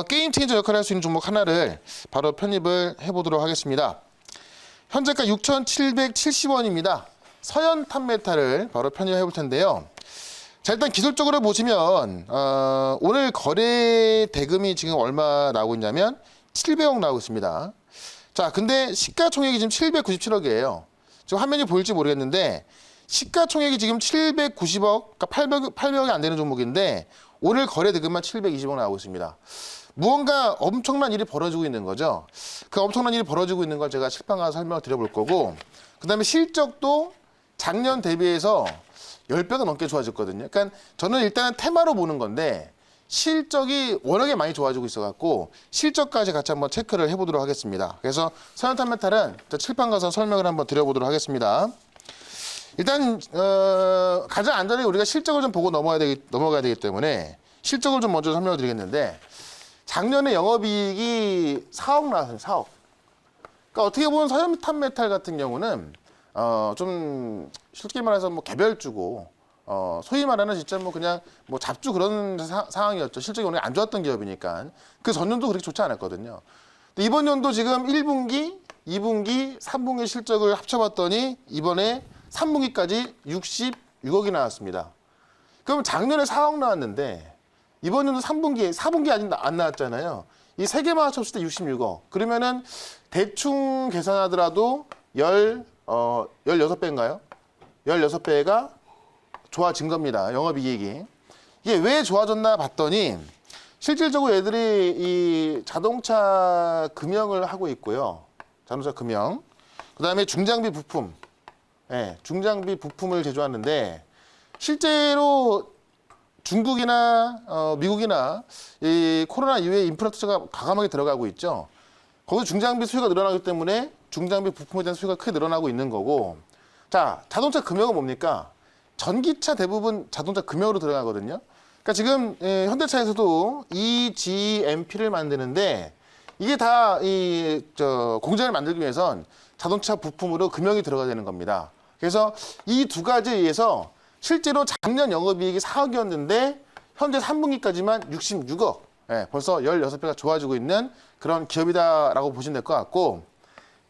게임 체인저 역할을 할 수 있는 종목 하나를 바로 편입을 해보도록 하겠습니다. 현재가 6,770원입니다. 서현 탑메탈을 바로 편입해 볼 텐데요. 자, 일단 기술적으로 보시면 오늘 거래 대금이 지금 얼마 나오고 있냐면 700억 나오고 있습니다. 자, 근데 시가총액이 지금 797억이에요. 지금 화면이 보일지 모르겠는데 시가총액이 지금 790억, 그러니까 800억이 안 되는 종목인데 오늘 거래 대금만 720억 나오고 있습니다. 무언가 엄청난 일이 벌어지고 있는 거죠. 그 엄청난 일이 벌어지고 있는 걸 제가 실판 가서 설명을 드려볼 거고, 그 다음에 실적도 작년 대비해서 10배가 넘게 좋아졌거든요. 그러니까 저는 일단은 테마로 보는 건데 실적이 워낙에 많이 좋아지고 있어갖고 실적까지 같이 한번 체크를 해보도록 하겠습니다. 그래서 서현탄메탈은 칠판 가서 설명을 한번 드려보도록 하겠습니다. 일단 가장 안전하게 우리가 실적을 좀 보고 넘어가야 되기 때문에 실적을 좀 먼저 설명을 드리겠는데, 작년에 영업이익이 4억 나왔어요. 4억. 그러니까 어떻게 보면 서현탄메탈 같은 경우는 좀 쉽게 말해서 뭐 개별주고 소위 말하는 진짜 뭐 그냥 뭐 잡주 그런 상황이었죠. 실적이 오늘 안 좋았던 기업이니까. 그 전년도 그렇게 좋지 않았거든요. 근데 이번 연도 지금 1분기, 2분기, 3분기 실적을 합쳐봤더니 이번에 3분기까지 66억이 나왔습니다. 그럼 작년에 4억 나왔는데 이번 연도 3분기, 4분기 아직 안 나왔잖아요. 이 세 개만 합쳤을 때 66억. 그러면은 대충 계산하더라도 16배인가요? 16배가 좋아진 겁니다. 영업이익이. 이게 왜 좋아졌나 봤더니 실질적으로 애들이 이 자동차 금형을 하고 있고요. 자동차 금형. 그 다음에 중장비 부품. 네, 중장비 부품을 제조하는데 실제로 중국이나 미국이나 이 코로나 이후에 인프라투자가 과감하게 들어가고 있죠. 거기서 중장비 수요가 늘어나기 때문에 중장비 부품에 대한 수요가 크게 늘어나고 있는 거고, 자, 자동차 금형은 뭡니까? 전기차 대부분 자동차 금형으로 들어가거든요. 그러니까 지금 현대차에서도 eGMP를 만드는데 이게 다 공장을 만들기 위해선 자동차 부품으로 금형이 들어가야 되는 겁니다. 그래서 이 두 가지에 의해서 실제로 작년 영업이익이 4억이었는데 현재 3분기까지만 66억. 벌써 16배가 좋아지고 있는 그런 기업이다라고 보시면 될 것 같고,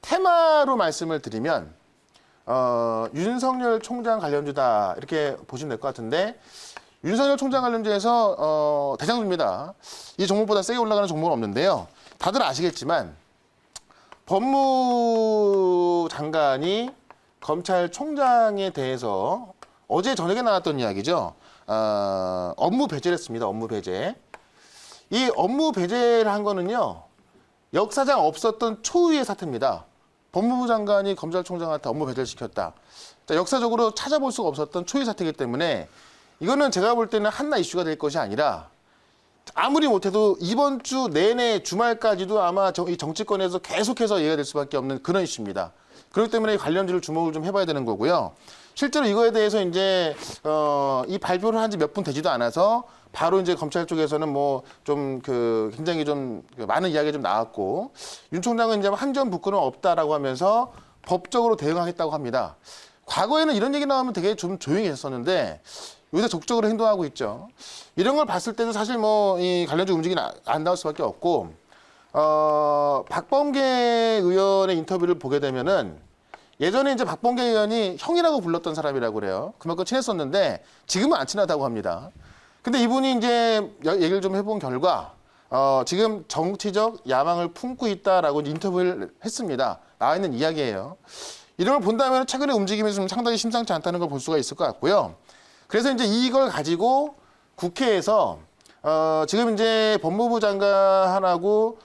테마로 말씀을 드리면 윤석열 총장 관련주다 이렇게 보시면 될 것 같은데, 윤석열 총장 관련주에서 대장주입니다. 이 종목보다 세게 올라가는 종목은 없는데요. 다들 아시겠지만 법무부 장관이 검찰총장에 대해서 어제 저녁에 나왔던 이야기죠. 업무 배제를 했습니다. 업무 배제. 이 업무 배제를 한 거는요, 역사상 없었던 초유의 사태입니다. 법무부 장관이 검찰총장한테 업무 배제를 시켰다. 자, 역사적으로 찾아볼 수가 없었던 초유의 사태이기 때문에 이거는 제가 볼 때는 한나 이슈가 될 것이 아니라 아무리 못해도 이번 주 내내 주말까지도 아마 이 정치권에서 계속해서 얘기가 될 수밖에 없는 그런 이슈입니다. 그렇기 때문에 관련주를 주목을 좀 해봐야 되는 거고요. 실제로 이거에 대해서 이제 이 발표를 한 지 몇 분 되지도 않아서 바로 이제 검찰 쪽에서는 뭐 좀 굉장히 좀 많은 이야기가 좀 나왔고, 윤 총장은 이제 한전 부끄는 없다라고 하면서 법적으로 대응하겠다고 합니다. 과거에는 이런 얘기 나오면 되게 좀 조용히 했었는데 요새 적극적으로 행동하고 있죠. 이런 걸 봤을 때도 사실 뭐 이 관련주 움직임이 안 나올 수밖에 없고, 박범계 의원의 인터뷰를 보게 되면은 예전에 이제 박범계 의원이 형이라고 불렀던 사람이라고 그래요. 그만큼 친했었는데 지금은 안 친하다고 합니다. 근데 이분이 이제 얘기를 좀 해본 결과 지금 정치적 야망을 품고 있다라고 인터뷰를 했습니다. 나와 있는 이야기예요. 이런 걸 본다면 최근의 움직임이 좀 상당히 심상치 않다는 걸 볼 수가 있을 것 같고요. 그래서 이제 이걸 가지고 국회에서 지금 이제 법무부 장관하고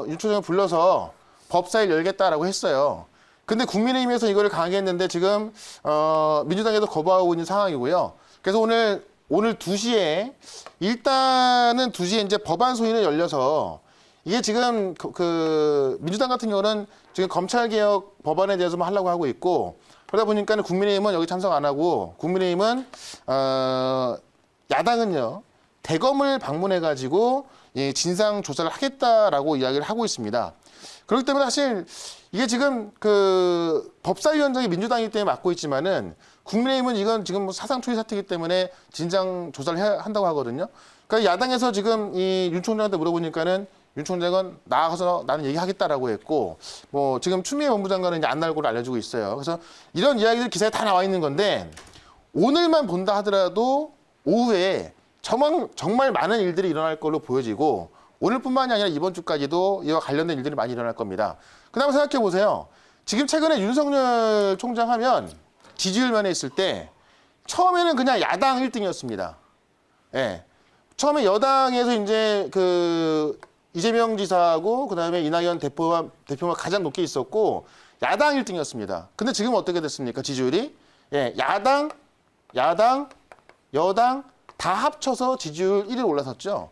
윤 총장을 불러서 법사위를 열겠다라고 했어요. 근데 국민의힘에서 이거를 강하게 했는데 지금 민주당에도 거부하고 있는 상황이고요. 그래서 오늘 2시에 일단은 2시에 이제 법안 소위는 열려서 이게 지금 민주당 같은 경우는 지금 검찰개혁 법안에 대해서만 하려고 하고 있고, 그러다 보니까 국민의힘은 여기 참석 안 하고 국민의힘은 야당은요 대검을 방문해 가지고 진상 조사를 하겠다라고 이야기를 하고 있습니다. 그렇기 때문에 사실 이게 지금 법사위원장이 민주당이기 때문에 맡고 있지만은 국민의힘은 이건 지금 사상 초유 사태이기 때문에 진상 조사를 한다고 하거든요. 그러니까 야당에서 지금 이 윤 총장한테 물어보니까는 윤 총장은 나가서 나는 얘기하겠다라고 했고, 뭐 지금 추미애 법무장관은 이제 안 나올 걸로 알려지고 있어요. 그래서 이런 이야기들 기사에 다 나와 있는 건데 오늘만 본다 하더라도 오후에 정말 많은 일들이 일어날 걸로 보여지고 오늘뿐만이 아니라 이번 주까지도 이와 관련된 일들이 많이 일어날 겁니다. 그다음에 생각해 보세요. 지금 최근에 윤석열 총장 하면 지지율 면에 있을 때 처음에는 그냥 야당 1등이었습니다. 예. 처음에 여당에서 이제 그 이재명 지사하고 그다음에 이낙연 대표가 가장 높게 있었고 야당 1등이었습니다. 근데 지금 어떻게 됐습니까? 지지율이? 예. 야당, 여당 다 합쳐서 지지율 1위 올라섰죠.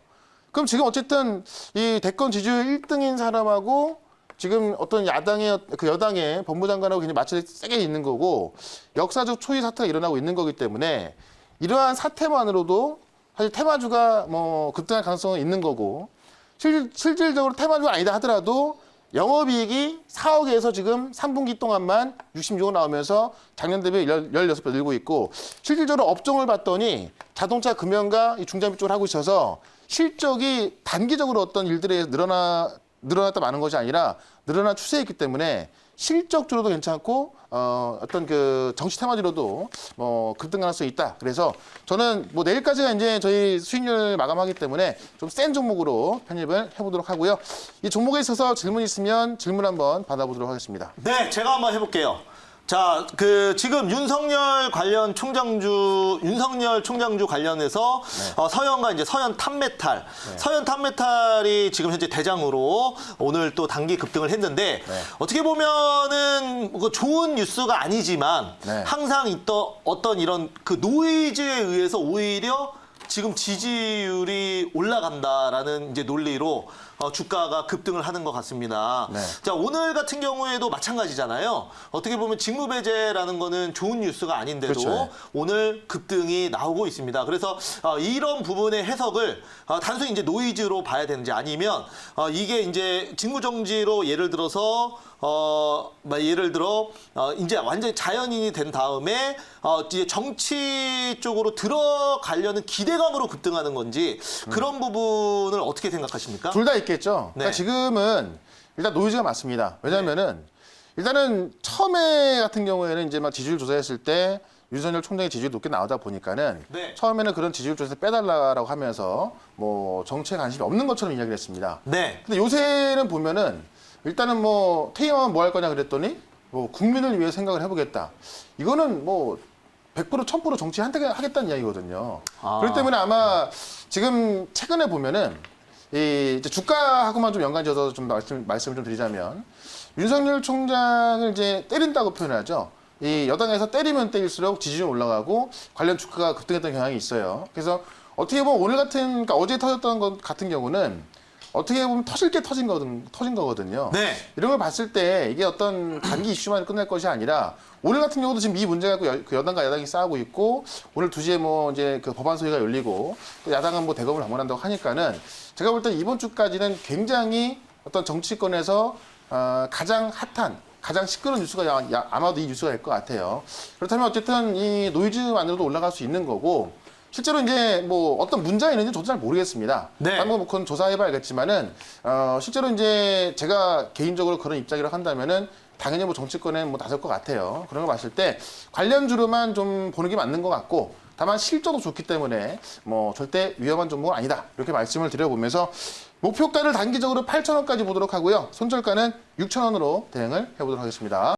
그럼 지금 어쨌든 이 대권 지지율 1등인 사람하고 지금 어떤 여당의 법무장관하고 굉장히 마찰이 세게 있는 거고 역사적 초유 사태가 일어나고 있는 거기 때문에 이러한 사태만으로도 사실 테마주가 뭐 급등할 가능성은 있는 거고 실질적으로 테마주가 아니다 하더라도 영업이익이 4억에서 지금 3분기 동안만 66억 나오면서 작년 대비 16배 늘고 있고 실질적으로 업종을 봤더니 자동차, 금연과 중장비 쪽을 하고 있어서 실적이 단기적으로 어떤 일들에 늘어났다 마는 것이 아니라 늘어난 추세에 있기 때문에 실적적으로도 괜찮고 어떤 그 정치 테마주로도 뭐 급등 가능성이 있다. 그래서 저는 뭐 내일까지가 이제 저희 수익률 마감하기 때문에 좀 센 종목으로 편입을 해보도록 하고요. 이 종목에 있어서 질문 있으면 질문 한번 받아보도록 하겠습니다. 네, 제가 한번 해볼게요. 자, 지금 윤석열 총장주 관련해서 서현과 이제 서현 탑메탈, 서현 탑메탈이 지금 현재 대장으로 오늘 또 단기 급등을 했는데 어떻게 보면은 뭐 좋은 뉴스가 아니지만 항상 있던 어떤 이런 그 노이즈에 의해서 오히려 지금 지지율이 올라간다라는 이제 논리로 주가가 급등을 하는 것 같습니다. 자, 오늘 같은 경우에도 마찬가지잖아요. 어떻게 보면 직무배제라는 거는 좋은 뉴스가 아닌데도 그렇죠. 오늘 급등이 나오고 있습니다. 그래서 이런 부분의 해석을 단순히 이제 노이즈로 봐야 되는지 아니면 이게 이제 직무정지로 예를 들어 이제 완전히 자연인이 된 다음에 이제 정치 쪽으로 들어가려는 기대감으로 급등하는 건지 그런 부분을 어떻게 생각하십니까? 둘 다 있겠죠. 그러니까 네. 지금은 일단 노이즈가 맞습니다. 왜냐하면은 일단은 처음에 같은 경우에는 이제 막 지지율 조사했을 때 윤석열 총장의 지지율이 높게 나오다 보니까는 처음에는 그런 지지율 조사에서 빼달라고 하면서 뭐 정치에 관심이 없는 것처럼 이야기를 했습니다. 네. 근데 요새는 보면은 일단은 뭐 퇴임하면 뭐 할 거냐 그랬더니 뭐 국민을 위해 생각을 해보겠다. 이거는 뭐 100% 1000% 정치 하겠다는 이야기거든요. 그렇기 때문에 아마 지금 최근에 보면은 이제 주가하고만 좀 연관지어서 좀 말씀을 좀 드리자면 윤석열 총장을 이제 때린다고 표현하죠. 이 여당에서 때리면 때릴수록 지지율이 올라가고 관련 주가가 급등했던 경향이 있어요. 그래서 어떻게 보면 오늘 그러니까 어제 터졌던 것 같은 경우는 어떻게 보면 터질 게 터진 거거든요. 네. 이런 걸 봤을 때 이게 어떤 단기 이슈만 끝낼 것이 아니라 오늘 같은 경우도 지금 이 문제가 그 여당과 야당이 싸우고 있고 오늘 2시에 뭐 이제 그 법안 소위가 열리고 또 야당은 뭐 대검을 방문한다고 하니까는 제가 볼 때 이번 주까지는 굉장히 어떤 정치권에서 가장 핫한 가장 시끄러운 뉴스가 아마도 이 뉴스가 될 것 같아요. 그렇다면 어쨌든 이 노이즈만으로도 올라갈 수 있는 거고 실제로 이제 뭐 어떤 문제가 있는지 저도 잘 모르겠습니다. 한번 그건 조사해봐야겠지만은 실제로 이제 제가 개인적으로 그런 입장이라고 한다면은 당연히 뭐 정치권에 뭐 나설 것 같아요. 그런 거 봤을 때 관련주로만 좀 보는 게 맞는 것 같고 다만 실적도 좋기 때문에 뭐 절대 위험한 종목은 아니다. 이렇게 말씀을 드려보면서 목표가를 단기적으로 8,000원까지 보도록 하고요. 손절가는 6,000원으로 대응을 해보도록 하겠습니다.